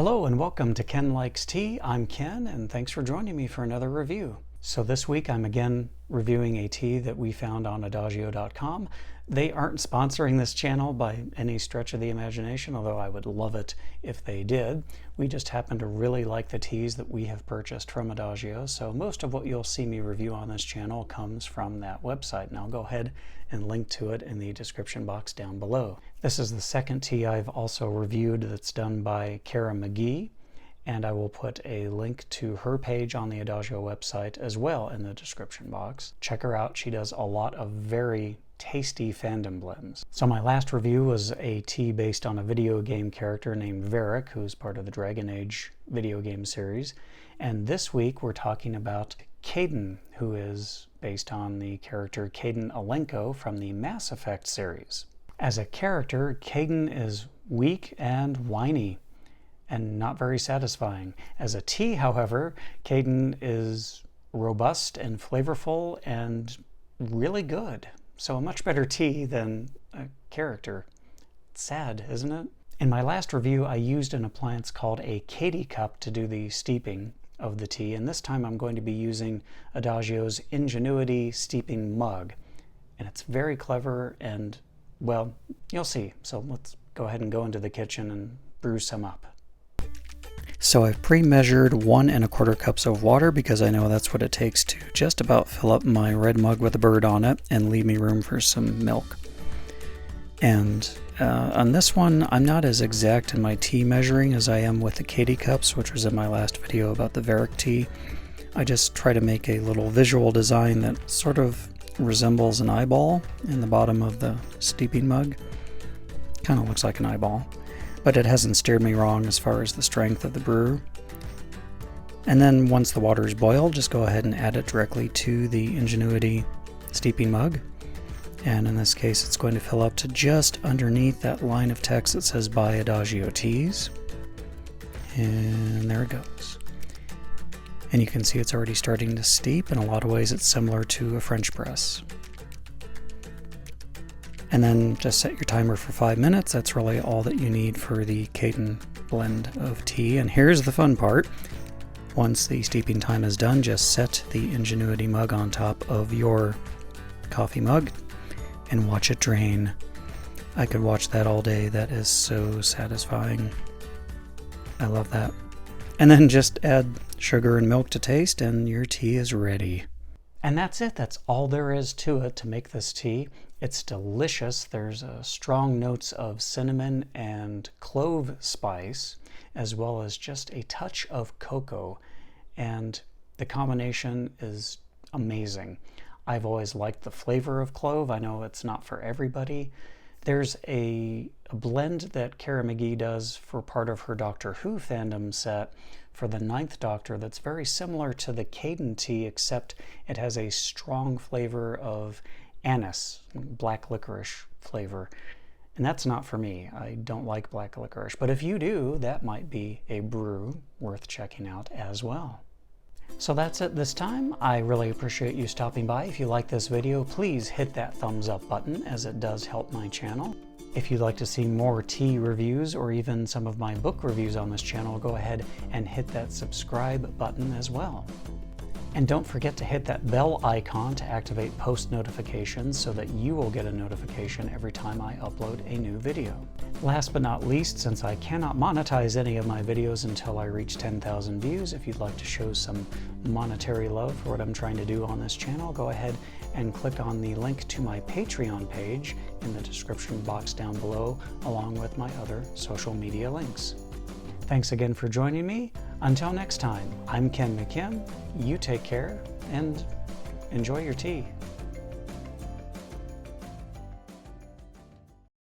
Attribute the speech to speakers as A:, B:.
A: Hello and welcome to Ken Likes Tea. I'm Ken and thanks for joining me for another review. So this week I'm again reviewing a tea that we found on Adagio.com. They aren't sponsoring this channel by any stretch of the imagination, although I would love it if they did. We just happen to really like the teas that we have purchased from Adagio, so most of what you'll see me review on this channel comes from that website, and I'll go ahead and link to it in the description box down below. This is the second tea I've also reviewed that's done by Cara McGee, and I will put a link to her page on the Adagio website as well in the description box. Check her out. She does a lot of very tasty Fandom blends. So my last review was a tea based on a video game character named Varric, who's part of the Dragon Age video game series. And this week we're talking about Kaidan, who is based on the character Kaidan Alenko from the Mass Effect series. As a character, Kaidan is weak and whiny and not very satisfying. As a tea, however, Kaidan is robust and flavorful and really good. So a much better tea than a character. It's sad, isn't it? In my last review, I used an appliance called a Katie cup to do the steeping of the tea, and this time I'm going to be using Adagio's IgenuiTEA steeping mug. And it's very clever and, well, you'll see. So let's go ahead and go into the kitchen and brew some up. So I've pre-measured 1 1/4 cups of water because I know that's what it takes to just about fill up my red mug with a bird on it and leave me room for some milk. And on this one, I'm not as exact in my tea measuring as I am with the Katie cups, which was in my last video about the Varric tea. I just try to make a little visual design that sort of resembles an eyeball in the bottom of the steeping mug. Kind of looks like an eyeball. But it hasn't steered me wrong as far as the strength of the brew. And then once the water is boiled, just go ahead and add it directly to the IgenuiTEA steeping mug. And in this case, it's going to fill up to just underneath that line of text that says by Adagio Teas. And there it goes. And you can see it's already starting to steep. In a lot of ways, it's similar to a French press. And then just set your timer for 5 minutes. That's really all that you need for the Kaidan blend of tea. And here's the fun part. Once the steeping time is done, just set the IgenuiTEA mug on top of your coffee mug and watch it drain. I could watch that all day. That is so satisfying. I love that. And then just add sugar and milk to taste and your tea is ready. And that's it. That's all there is to it to make this tea. It's delicious. There's strong notes of cinnamon and clove spice, as well as just a touch of cocoa. And the combination is amazing. I've always liked the flavor of clove. I know it's not for everybody. There's a blend that Cara McGee does for part of her Doctor Who fandom set for the 9th Doctor that's very similar to the Kaidan tea, except it has a strong flavor of anise, black licorice flavor. And that's not for me. I don't like black licorice. But if you do, that might be a brew worth checking out as well. So that's it this time. I really appreciate you stopping by. If you like this video, please hit that thumbs up button, as it does help my channel. If you'd like to see more tea reviews or even some of my book reviews on this channel, go ahead and hit that subscribe button as well. And don't forget to hit that bell icon to activate post notifications so that you will get a notification every time I upload a new video. Last but not least, since I cannot monetize any of my videos until I reach 10,000 views, if you'd like to show some monetary love for what I'm trying to do on this channel, go ahead and click on the link to my Patreon page in the description box down below, along with my other social media links. Thanks again for joining me. Until next time, I'm Ken McKim. You take care and enjoy your tea.